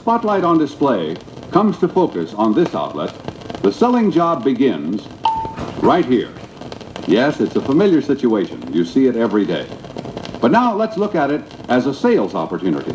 spotlight on display comes to focus on this outlet, the selling job begins right here. Yes, it's a familiar situation. You see it every day. But now let's look at it as a sales opportunity.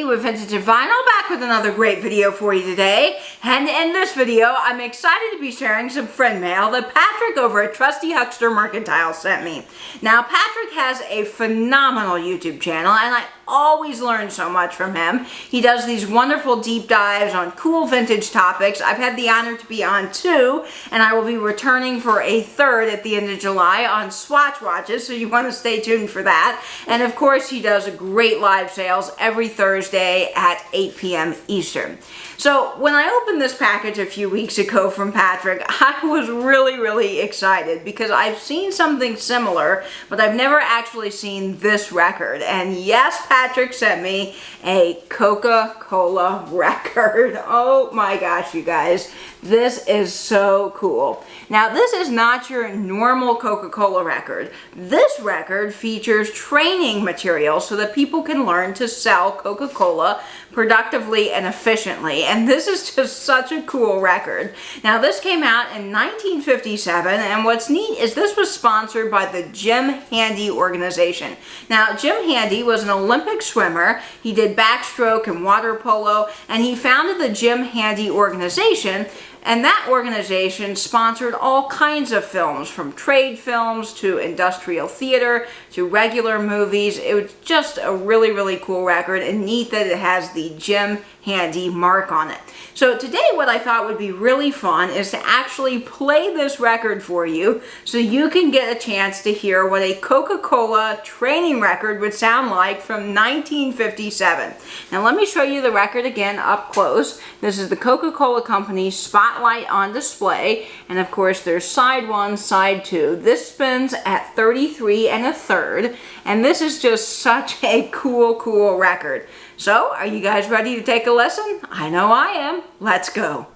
With Vintage and Vinyl, back with another great video for you today. And in this video, I'm excited to be sharing some friend mail that Patrick over at Trusty Huckster Mercantile sent me. Now, Patrick has a phenomenal YouTube channel, and I always learn so much from him. He does these wonderful deep dives on cool vintage topics. I've had the honor to be on 2, and I will be returning for a 3rd at the end of July on Swatch Watches, so you want to stay tuned for that. And of course, he does a great live sales every Thursday at 8 p.m. Eastern. So when I opened this package a few weeks ago from Patrick, I was really excited because I've seen something similar, but I've never actually seen this record. And yes, Patrick sent me a Coca-Cola record. Oh my gosh, you guys. This is so cool. Now, this is not your normal Coca-Cola record. This record features training material so that people can learn to sell Coca-Cola productively and efficiently. And this is just such a cool record. Now, this came out in 1957, and what's neat is this was sponsored by the Jim Handy organization. Now, Jim Handy was an Olympic swimmer. He did backstroke and water polo, and he founded the Jim Handy organization. And that organization sponsored all kinds of films, from trade films to industrial theater to regular movies. It was just a really cool record, and neat that it has the Jim Handy mark on it. So today what I thought would be really fun is to actually play this record for you so you can get a chance to hear what a Coca-Cola training record would sound like from 1957. Now let me show you the record again up close. This is the Coca-Cola Company Spotlight on display, and of course there's side 1, side 2. This spins at 33 1/3, and this is just such a cool record. So, are you guys ready to take a listen? I know I am. Let's go.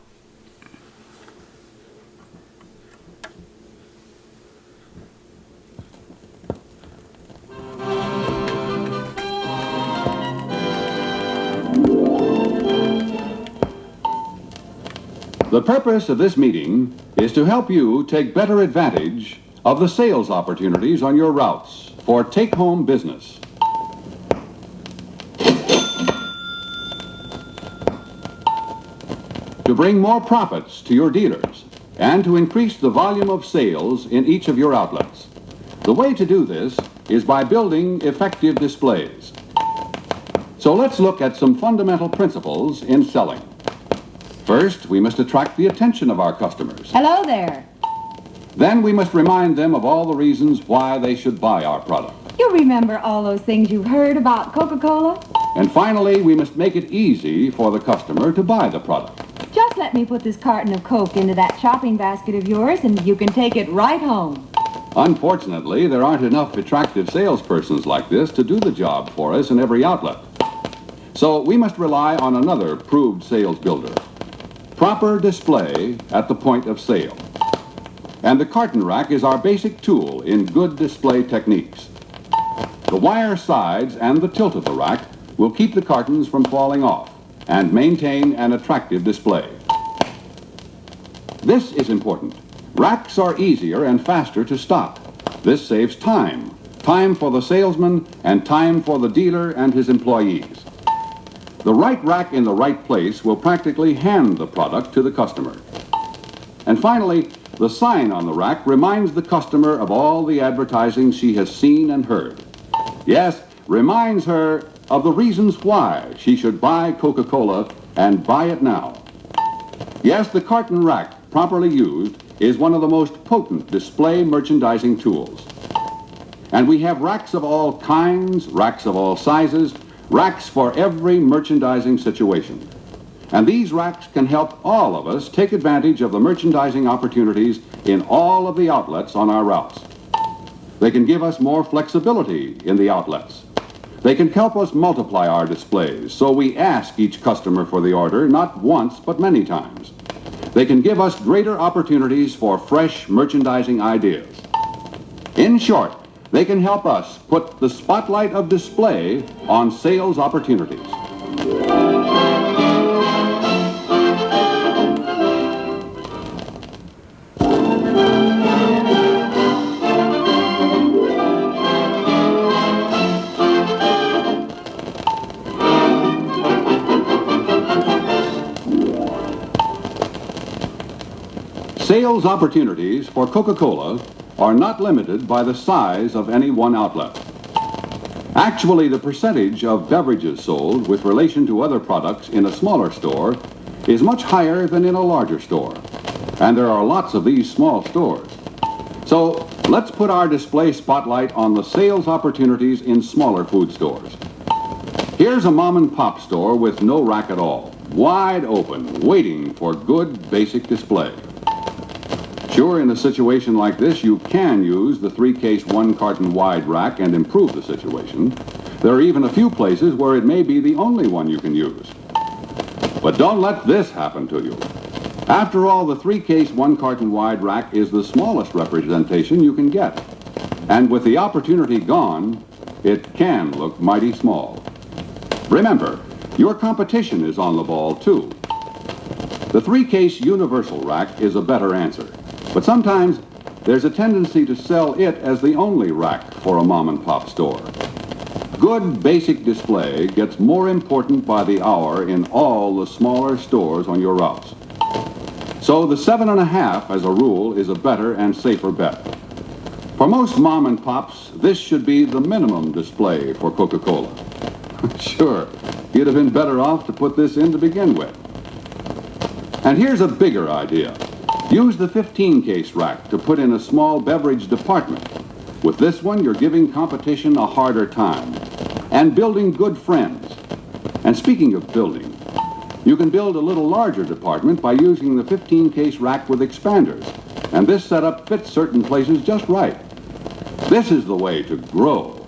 The purpose of this meeting is to help you take better advantage of the sales opportunities on your routes for take-home business. To bring more profits to your dealers and to increase the volume of sales in each of your outlets. The way to do this is by building effective displays. So let's look at some fundamental principles in selling. First, we must attract the attention of our customers. Hello there. Then we must remind them of all the reasons why they should buy our product. You remember all those things you've heard about Coca-Cola? And finally, we must make it easy for the customer to buy the product. Just let me put this carton of Coke into that shopping basket of yours and you can take it right home. Unfortunately, there aren't enough attractive salespersons like this to do the job for us in every outlet. So we must rely on another proved sales builder. Proper display at the point of sale. And the carton rack is our basic tool in good display techniques. The wire sides and the tilt of the rack will keep the cartons from falling off and maintain an attractive display. This is important. Racks are easier and faster to stock. This saves time for the salesman and time for the dealer and his employees. The right rack in the right place will practically hand the product to the customer. And finally, the sign on the rack reminds the customer of all the advertising she has seen and heard. Yes, reminds her of the reasons why she should buy Coca-Cola and buy it now. Yes, the carton rack, properly used, is one of the most potent display merchandising tools. And we have racks of all kinds, racks of all sizes, racks for every merchandising situation. And these racks can help all of us take advantage of the merchandising opportunities in all of the outlets on our routes. They can give us more flexibility in the outlets. They can help us multiply our displays, so we ask each customer for the order not once but many times. They can give us greater opportunities for fresh merchandising ideas. In short, they can help us put the spotlight of display on sales opportunities. Sales opportunities for Coca-Cola are not limited by the size of any one outlet. Actually, the percentage of beverages sold with relation to other products in a smaller store is much higher than in a larger store. And there are lots of these small stores. So let's put our display spotlight on the sales opportunities in smaller food stores. Here's a mom and pop store with no rack at all, wide open, waiting for good basic display. Sure, in a situation like this, you can use the 3-case 1-carton wide rack and improve the situation. There are even a few places where it may be the only one you can use. But don't let this happen to you. After all, the 3-case 1-carton wide rack is the smallest representation you can get. And with the opportunity gone, it can look mighty small. Remember, your competition is on the ball too. The 3-case universal rack is a better answer. But sometimes there's a tendency to sell it as the only rack for a mom and pop store. Good basic display gets more important by the hour in all the smaller stores on your routes. So the 7.5 as a rule is a better and safer bet. For most mom and pops, this should be the minimum display for Coca-Cola. Sure, you'd have been better off to put this in to begin with. And here's a bigger idea. Use the 15-case rack to put in a small beverage department. With this one, you're giving competition a harder time and building good friends. And speaking of building, you can build a little larger department by using the 15-case rack with expanders. And this setup fits certain places just right. This is the way to grow.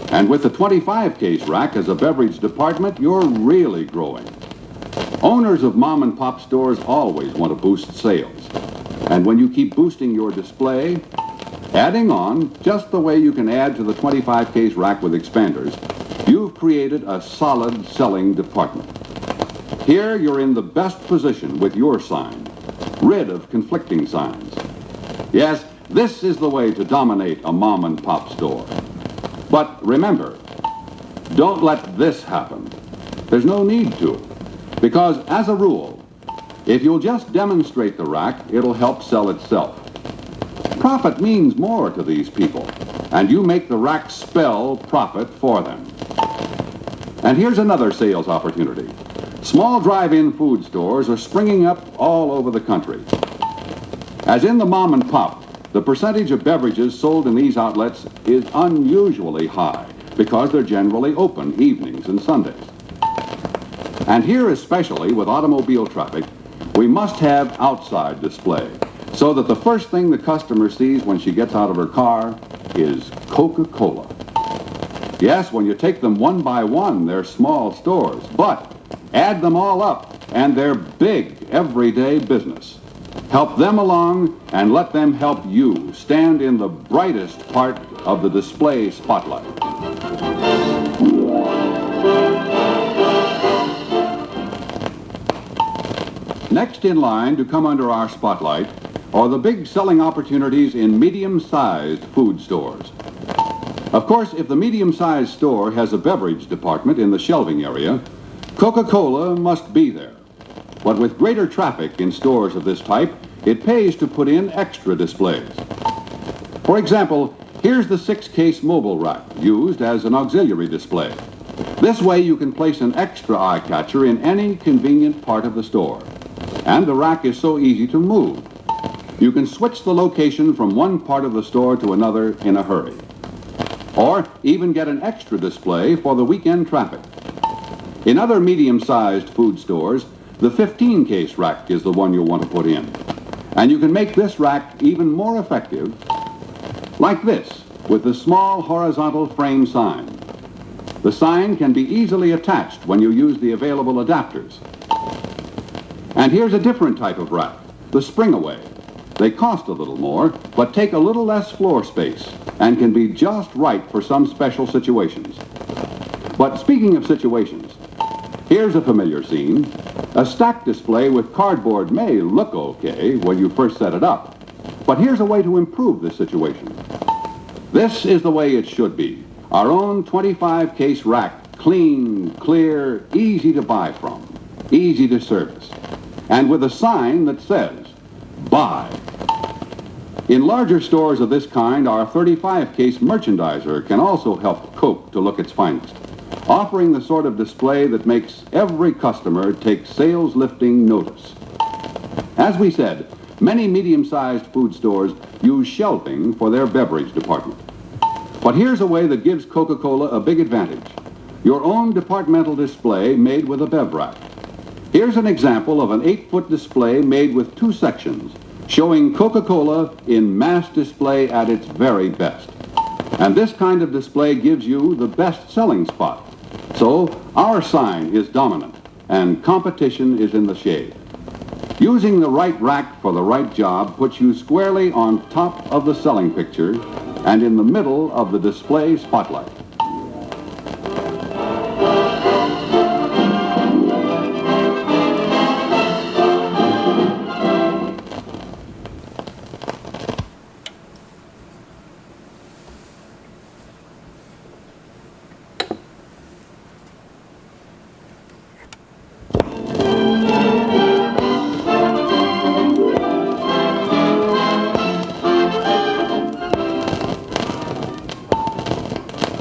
And with the 25-case rack as a beverage department, you're really growing. Owners of mom and pop stores always want to boost sales. And when you keep boosting your display, adding on just the way you can add to the 25-case rack with expanders, you've created a solid selling department. Here you're in the best position with your sign, rid of conflicting signs. Yes, this is the way to dominate a mom and pop store. But remember, don't let this happen. There's no need to, because as a rule, if you'll just demonstrate the rack, it'll help sell itself. Profit means more to these people, and you make the rack spell profit for them. And here's another sales opportunity. Small drive-in food stores are springing up all over the country. As in the mom and pop, the percentage of beverages sold in these outlets is unusually high because they're generally open evenings and Sundays. And here especially with automobile traffic, we must have outside display so that the first thing the customer sees when she gets out of her car is Coca-Cola. Yes, when you take them one by one, they're small stores, but add them all up and they're big everyday business. Help them along and let them help you stand in the brightest part of the display spotlight. Next in line to come under our spotlight are the big selling opportunities in medium-sized food stores. Of course, if the medium-sized store has a beverage department in the shelving area, Coca-Cola must be there. But with greater traffic in stores of this type, it pays to put in extra displays. For example, here's the 6-case mobile rack used as an auxiliary display. This way you can place an extra eye catcher in any convenient part of the store. And the rack is so easy to move. You can switch the location from one part of the store to another in a hurry. Or even get an extra display for the weekend traffic. In other medium-sized food stores, the 15-case rack is the one you'll want to put in. And you can make this rack even more effective like this with the small horizontal frame sign. The sign can be easily attached when you use the available adapters. And here's a different type of rack, the spring-away. They cost a little more, but take a little less floor space and can be just right for some special situations. But speaking of situations, here's a familiar scene. A stack display with cardboard may look okay when you first set it up, but here's a way to improve this situation. This is the way it should be. Our own 25-case rack, clean, clear, easy to buy from, easy to service, and with a sign that says, buy. In larger stores of this kind, our 35-case merchandiser can also help Coke to look its finest, offering the sort of display that makes every customer take sales-lifting notice. As we said, many medium-sized food stores use shelving for their beverage department. But here's a way that gives Coca-Cola a big advantage. Your own departmental display made with a bev rack. Here's an example of an 8-foot display made with 2 sections, showing Coca-Cola in mass display at its very best. And this kind of display gives you the best selling spot. So our sign is dominant and competition is in the shade. Using the right rack for the right job puts you squarely on top of the selling picture and in the middle of the display spotlight.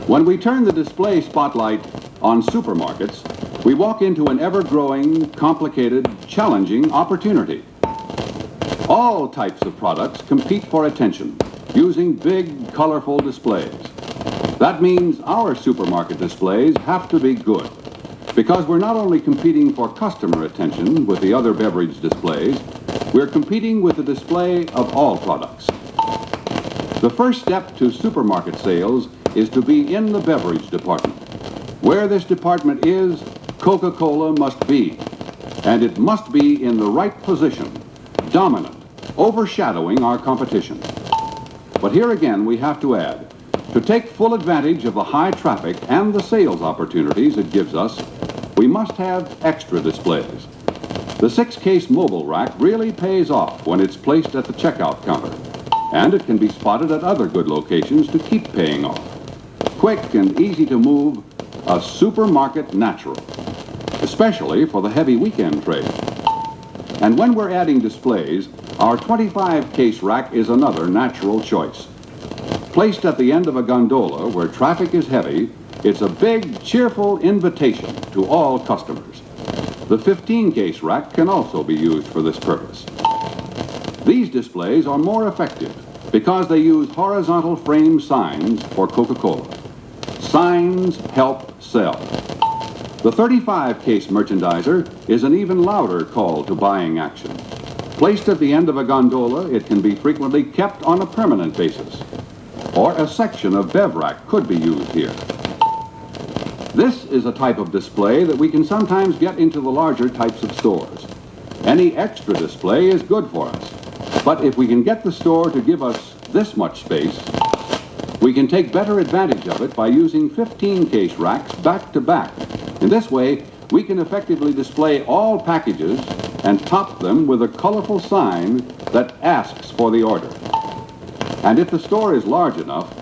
When we turn the display spotlight on supermarkets, we walk into an ever-growing, complicated, challenging opportunity. All types of products compete for attention, using big, colorful displays. That means our supermarket displays have to be good, because we're not only competing for customer attention with the other beverage displays, we're competing with the display of all products. The first step to supermarket sales is to be in the beverage department. Where this department is, Coca-Cola must be. And it must be in the right position, dominant, overshadowing our competition. But here again we have to add, to take full advantage of the high traffic and the sales opportunities it gives us, we must have extra displays. The 6-case mobile rack really pays off when it's placed at the checkout counter, and it can be spotted at other good locations to keep paying off. Quick and easy to move, a supermarket natural, especially for the heavy weekend trade. And when we're adding displays, our 25-case rack is another natural choice. Placed at the end of a gondola where traffic is heavy, it's a big, cheerful invitation to all customers. The 15-case rack can also be used for this purpose. These displays are more effective because they use horizontal frame signs for Coca-Cola. Signs help sell. The 35-case merchandiser is an even louder call to buying action. Placed at the end of a gondola, it can be frequently kept on a permanent basis. Or a section of bev rack could be used here. This is a type of display that we can sometimes get into the larger types of stores. Any extra display is good for us. But if we can get the store to give us this much space, we can take better advantage of it by using 15-case racks back to back. In this way, we can effectively display all packages and top them with a colorful sign that asks for the order. And if the store is large enough,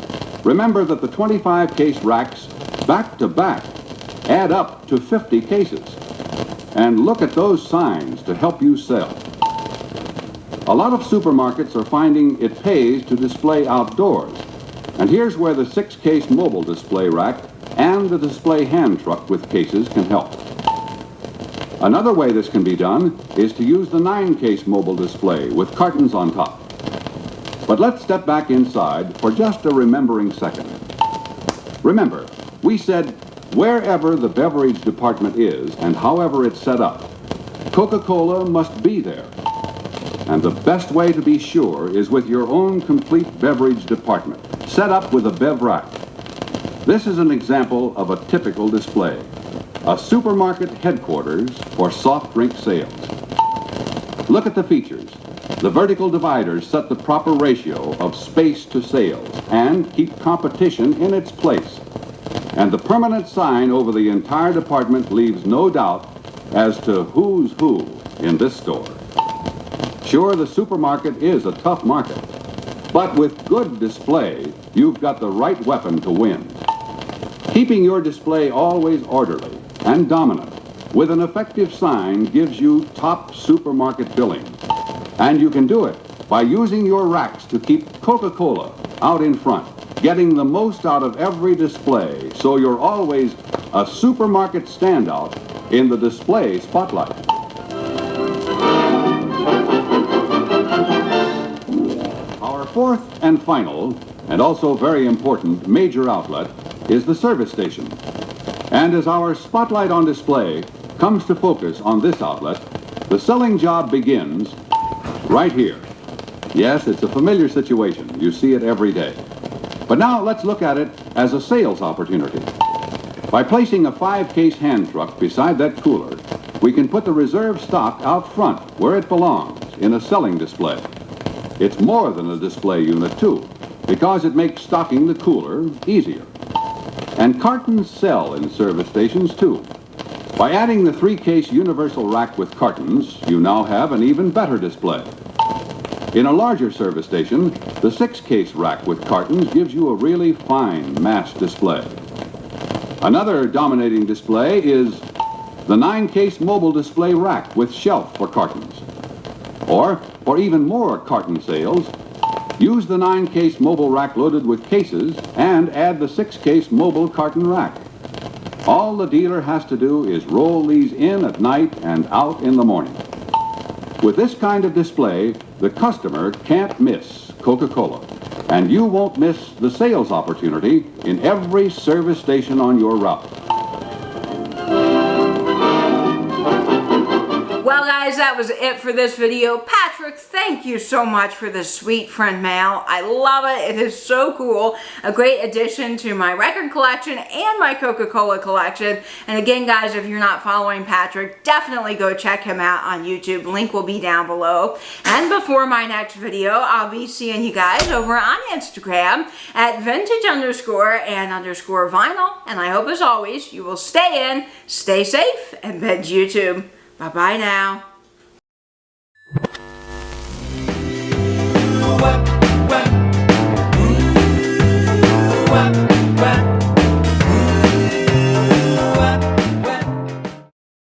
remember that the 25-case racks back to back add up to 50 cases. And look at those signs to help you sell. A lot of supermarkets are finding it pays to display outdoors. And here's where the 6-case mobile display rack and the display hand truck with cases can help. Another way this can be done is to use the 9-case mobile display with cartons on top. But let's step back inside for just a remembering second. Remember, we said wherever the beverage department is and however it's set up, Coca-Cola must be there. And the best way to be sure is with your own complete beverage department, set up with a bev rack. This is an example of a typical display. A supermarket headquarters for soft drink sales. Look at the features. The vertical dividers set the proper ratio of space to sales and keep competition in its place. And the permanent sign over the entire department leaves no doubt as to who's who in this store. Sure, the supermarket is a tough market, but with good display, you've got the right weapon to win. Keeping your display always orderly and dominant with an effective sign gives you top supermarket billing. And you can do it by using your racks to keep Coca-Cola out in front, getting the most out of every display so you're always a supermarket standout in the display spotlight. Our fourth and final, and also very important, major outlet is the service station. And as our spotlight on display comes to focus on this outlet, the selling job begins right here. Yes, it's a familiar situation. You see it every day. But now let's look at it as a sales opportunity. By placing a 5-case hand truck beside that cooler, we can put the reserve stock out front where it belongs in a selling display. It's more than a display unit too, because it makes stocking the cooler easier. And cartons sell in service stations too. By adding the 3-case universal rack with cartons, you now have an even better display. In a larger service station, the 6-case rack with cartons gives you a really fine mass display. Another dominating display is the 9-case mobile display rack with shelf for cartons. Or, for even more carton sales, use the 9-case mobile rack loaded with cases and add the 6-case mobile carton rack. All the dealer has to do is roll these in at night and out in the morning. With this kind of display, the customer can't miss Coca-Cola, and you won't miss the sales opportunity in every service station on your route. Well guys, that was it for this video. Patrick, thank you so much for this sweet friend mail. I love it. It is so cool. A great addition to my record collection and my Coca-Cola collection. And again guys, if you're not following Patrick, definitely go check him out on YouTube. Link will be down below. And before my next video, I'll be seeing you guys over on Instagram at vintage_and_vinyl. And I hope as always, you will stay in, stay safe, and binge YouTube. Bye-bye now.